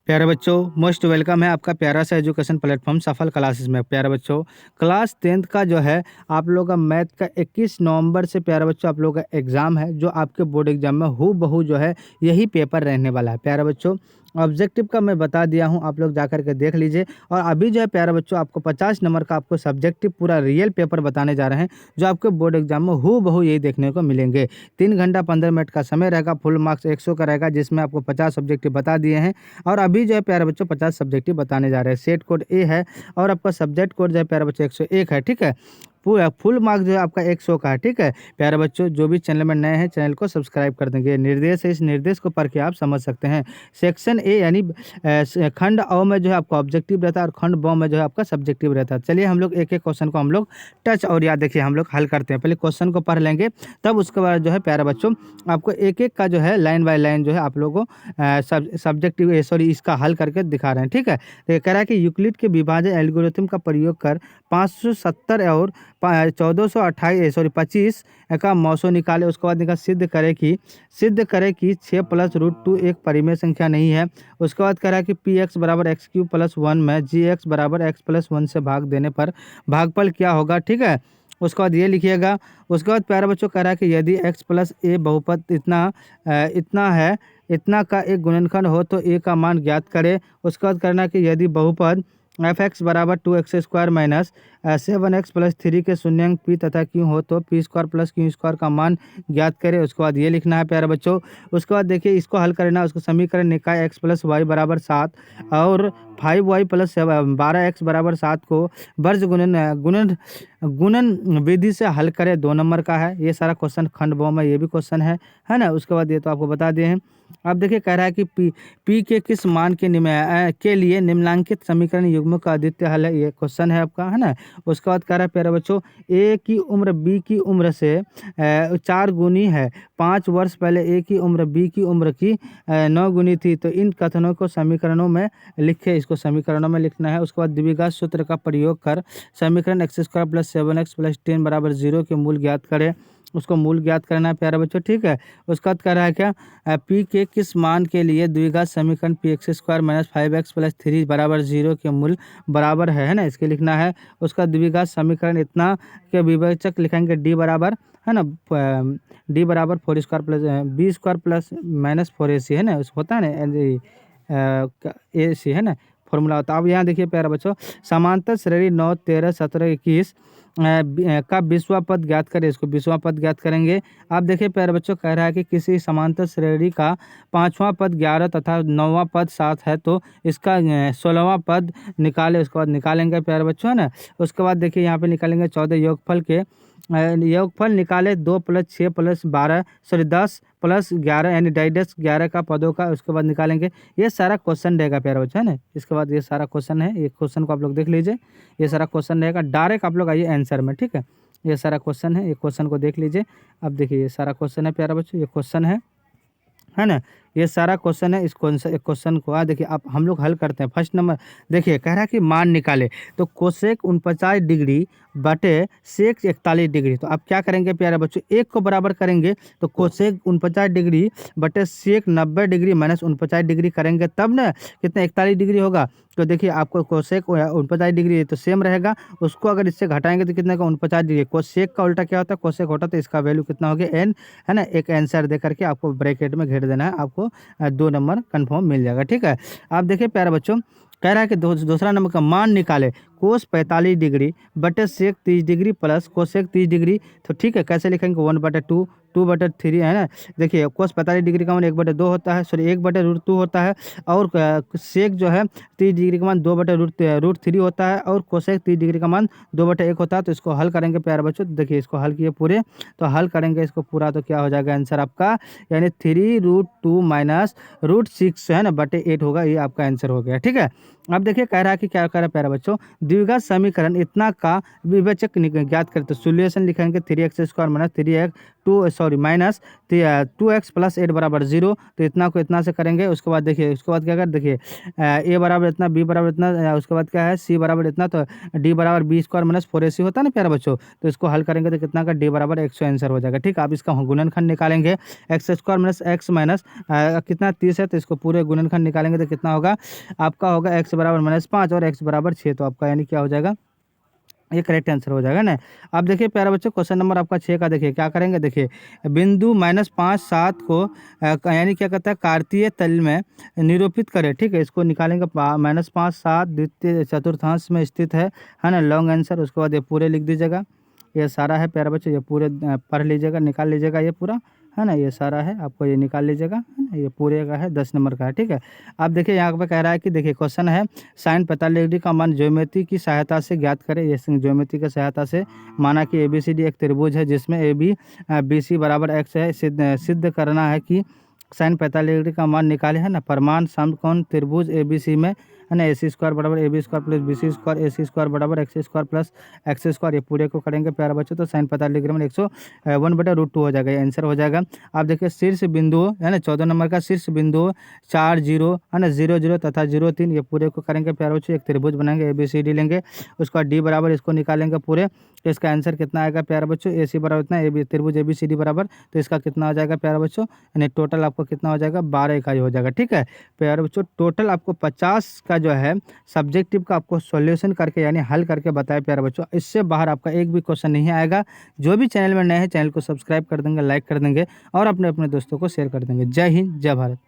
प्यारे बच्चों, most welcome है आपका प्यारा सा एजुकेशन प्लेटफॉर्म सफल क्लासेस में। प्यारे बच्चों, क्लास 10th का जो है आप लोगों का मैथ का 21 नवंबर से प्यारे बच्चों आप लोगों का एग्ज़ाम है, जो आपके बोर्ड एग्जाम में हूबहू जो है यही पेपर रहने वाला है। प्यारे बच्चों, ऑब्जेक्टिव का मैं बता दिया हूं, आप लोग जाकर के देख लीजिए। और अभी जो है प्यारे बच्चों आपको 50 नंबर का आपको सब्जेक्टिव पूरा रियल पेपर बताने जा रहे हैं, जो आपके बोर्ड एग्जाम में हूबहू यही देखने को मिलेंगे। 3 घंटा 15 मिनट का समय रहेगा, फुल मार्क्स 100 का रहेगा, जिसमें आपको 50 सब्जेक्टिव बता दिए हैं। और अभी जो है प्यारे बच्चों 50 सब्जेक्टिव बताने जा रहे हैं। सेट कोड ए है और आपका सब्जेक्ट कोड जो है प्यारे बच्चों 101 है, ठीक है। पूरा फुल मार्क्स जो है आपका 100 का है, ठीक है। प्यारे बच्चों, जो भी चैनल में नए हैं चैनल को सब्सक्राइब कर देंगे। निर्देश है, इस निर्देश को पढ़ के आप समझ सकते हैं। सेक्शन ए यानी खंड अ में जो है आपका ऑब्जेक्टिव रहता है, और खंड ब में जो है आपका सब्जेक्टिव रहता है। चलिए हम लोग एक एक क्वेश्चन को हम लोग टच और याद देखिए हम लोग हल करते हैं। पहले क्वेश्चन को पढ़ लेंगे, तब उसके बाद जो है प्यारे बच्चों आपको एक एक का जो है लाइन बाय लाइन जो है आप लोगों को सब्जेक्टिव सॉरी इसका हल करके दिखा रहे हैं, ठीक है। तो ये कह रहा है कि यूक्लिड के विभाजन एल्गोरिथम का प्रयोग कर 570 और 25 का मौसो निकाले। उसके बाद निकाल सिद्ध करे कि 6 + √2 एक परिमेय संख्या नहीं है। उसके बाद कह रहा है कि पी एक्स बराबर x³ + 1 में जी एक्स बराबर x+1 से भाग देने पर भागफल क्या होगा, ठीक है। उसके बाद ये लिखिएगा। उसके बाद प्यारे बच्चों कह रहा है कि यदि x + a बहुपद इतना है, इतना का एक गुणनखंड हो तो a का मान ज्ञात करें। उसके बाद करना है कि यदि बहुपद f(x) बराबर 2x² - 7x + 3 के शून्यांक p तथा q हो तो p² + q² का मान ज्ञात करें। उसके बाद ये लिखना है प्यारे बच्चों। उसके बाद देखिए इसको हल करना, उसको समीकरण निकाय x + y बराबर 7 और 5y + 12x बराबर 7 को वर्ज गुणन विधि से हल करें। 2 नंबर का है ये सारा क्वेश्चन, खंड ब में ये भी क्वेश्चन है ना। उसके बाद ये तो आपको बता दिए हैं। अब देखिए कह रहा है कि पी के किस मान के लिए निम्नलिखित समीकरण युग्म का अद्वितीय हल है, ये क्वेश्चन है आपका, है ना। उसके बाद कह रहा है प्यारे बच्चों ए की उम्र बी की उम्र से 4 गुनी है। 5 वर्ष पहले ए की उम्र बी की उम्र की 9 गुनी थी। तो इन कथनों को समीकरणों में लिखे, इसको समीकरणों में लिखना है। उसके बाद द्विघात सूत्र का प्रयोग कर समीकरण x² + 7x + 10 बराबर 0 के मूल ज्ञात करें। उसको मूल ज्ञात करना है प्यारे बच्चों, ठीक है। उसका बाद कह रहा है क्या, पी के किस मान के लिए द्विघात समीकरण px² - 5x + 3 बराबर 0 के मूल बराबर है ना। इसके लिखना है। उसका द्विघात समीकरण इतना के विवेचक लिखेंगे डी बराबर, है ना, डी बराबर 4² + b² + -4ac, है ना। उस होता है ना ए सी, है ना, फॉर्मूला होता है। अब यहाँ देखिए प्यारे बच्चों, समांतर श्रेणी 9, 13, 17, 21 का 20वां पद ज्ञात करें। इसको 20वां पद ज्ञात करेंगे। आप देखिए प्यारे बच्चों कह रहा है कि किसी समांतर श्रेणी का 5वां पद 11 तथा 9वां पद 7 है, तो इसका 16वां पद निकाले। उसके बाद निकालेंगे प्यारे बच्चों, है ना। उसके बाद देखिए यहाँ पे निकालेंगे 14 योगफल के योगफल निकाले 2 + 6 + 12 सॉरी 10 + 11 यानी 11 का पदों का। उसके बाद निकालेंगे। ये सारा क्वेश्चन रहेगा प्यारे बच्चों, है ना। इसके बाद ये सारा क्वेश्चन है, ये क्वेश्चन को आप लोग देख लीजिए। ये सारा क्वेश्चन रहेगा, डायरेक्ट आप लोग आइए आंसर में, ठीक है। ये सारा क्वेश्चन है, ये क्वेश्चन को देख लीजिए। अब देखिए ये सारा क्वेश्चन है प्यारे बच्चों, ये क्वेश्चन है ना। ये सारा क्वेश्चन है। इस क्वेश्चन को देखिए आप हम लोग हल करते हैं। फर्स्ट नंबर देखिए कह रहा है कि मान निकाले, तो कोसेक 49 डिग्री बटे सेक 41 डिग्री। तो आप क्या करेंगे प्यारे बच्चों, एक को बराबर करेंगे, तो कोसेक 49 डिग्री बटे सेक 90 डिग्री - 49 डिग्री करेंगे, तब ना कितना 41 डिग्री होगा। तो देखिए आपको कोसेक 49 डिग्री तो सेम रहेगा, उसको अगर इससे घटाएंगे तो कितना का 49 डिग्री। कोसेक का उल्टा क्या होता है, कोसेक होता है, तो इसका वैल्यू कितना हो गया n, है ना। एक आंसर दे करके आपको ब्रैकेट में घेर देना है, आपको 2 नंबर कंफर्म मिल जाएगा, ठीक है। आप देखिए प्यारे बच्चों कह रहा है कि दूसरा नंबर का मान निकाले, कोस 45 डिग्री बटे सेक 30 डिग्री प्लस कोसेक 30 डिग्री। तो ठीक है, कैसे लिखेंगे 1/2 2/3, है ना। देखिए कोस 45 डिग्री का मान 1/2 होता है, सॉरी 1/√2 होता है। और सेक जो है 30 डिग्री का मान 2/√3 होता है, और कोसेक 30 डिग्री का मान 2/1 होता है। तो इसको हल करेंगे प्यारे बच्चों, देखिए इसको हल किए पूरे, तो हल करेंगे इसको पूरा, तो क्या हो जाएगा आंसर आपका, यानी 3√2 - √6, है ना, बटे 8 होगा। ये आपका आंसर हो गया, ठीक है। अब देखिए कह रहा है कि क्या कह रहा है प्यारे बच्चों, द्विघात समीकरण इतना का विवेचक ज्ञात करें। तो सोल्यूशन लिखेंगे 3x² minus 3x minus 2x plus 8 बराबर 0। तो इतना को इतना से करेंगे। उसके बाद देखिए उसके बाद क्या कर देखिए ए बराबर इतना, बी बराबर इतना, उसके बाद क्या है सी बराबर इतना, तो डी बराबर b² माइनस 4ac होता है ना प्यारे बच्चों। तो इसको हल करेंगे तो कितना का डी बराबर 100 आंसर हो जाएगा। ठीक है, आप इसका गुणनखंड निकालेंगे। x² माइनस x माइनस कितना 30 है, तो इसको पूरे गुणनखंड निकालेंगे तो कितना होगा आपका होगा x बराबर -5 और x बराबर 6। तो आपका यानी क्या हो जाएगा, ये करेक्ट आंसर हो जाएगा ना। अब देखिए प्यारे बच्चों क्वेश्चन नंबर आपका 6 का देखिए क्या करेंगे। देखिए बिंदु -5 7 को यानी क्या कहता है कार्तीय तल में निरूपित करें। ठीक है, इसको निकालेंगे। -5 7 द्वितीय चतुर्थांश में स्थित है ना, लॉन्ग आंसर। उसके बाद ये पूरे लिख दीजिएगा। ये सारा है प्यारे बच्चों, ये पूरे पढ़ लीजिएगा, निकाल लीजिएगा ये पूरा, है ना। ये सारा है, आपको ये निकाल लीजिएगा, है ना। ये पूरे का है, 10 नंबर का है। ठीक है, अब देखिए यहाँ पे कह रहा है कि देखिए क्वेश्चन है साइन 45 डिग्री का मान ज्योमेट्री की सहायता से ज्ञात करें। ये ज्योमेट्री की सहायता से माना कि ABCD एक त्रिभुज है जिसमें AB BC बराबर x है। सिद्ध करना है कि साइन 45 डिग्री का मान निकाले, है ना। प्रमाण समकोण त्रिभुज ABC में, है ना, AC² बराबर AB² प्लस BC² AC² बराबर XC² प्लस XC²। ये पूरे को करेंगे प्यारे बच्चों तो साइन 45 डिग्री में 101/√2 हो जाएगा, ये आंसर हो जाएगा। आप देखिए शीर्ष बिंदु है ना, 14 नंबर का शीर्ष बिंदु 4 0 है ना, 0 0 तथा 0 3, ये पूरे को करेंगे प्यारे बच्चों। एक त्रिभुज बनाएंगे ABCD लेंगे, उसके बाद डी बराबर इसको निकालेंगे पूरे। तो इसका आंसर कितना आएगा प्यारे बच्चों, AC बराबर इतना, त्रिभुज ABCD बराबर, तो इसका कितना हो जाएगा प्यारे बच्चों, यानी टोटल आपको कितना हो जाएगा 12 इकाई हो जाएगा। ठीक है प्यारे बच्चों, टोटल आपको 50 का जो है सब्जेक्टिव का आपको सॉल्यूशन करके यानी हल करके बताया प्यारे बच्चों। इससे बाहर आपका एक भी क्वेश्चन नहीं आएगा। जो भी चैनल में नए हैं चैनल को सब्सक्राइब कर देंगे, लाइक कर देंगे और अपने अपने दोस्तों को शेयर कर देंगे। जय हिंद, जय भारत।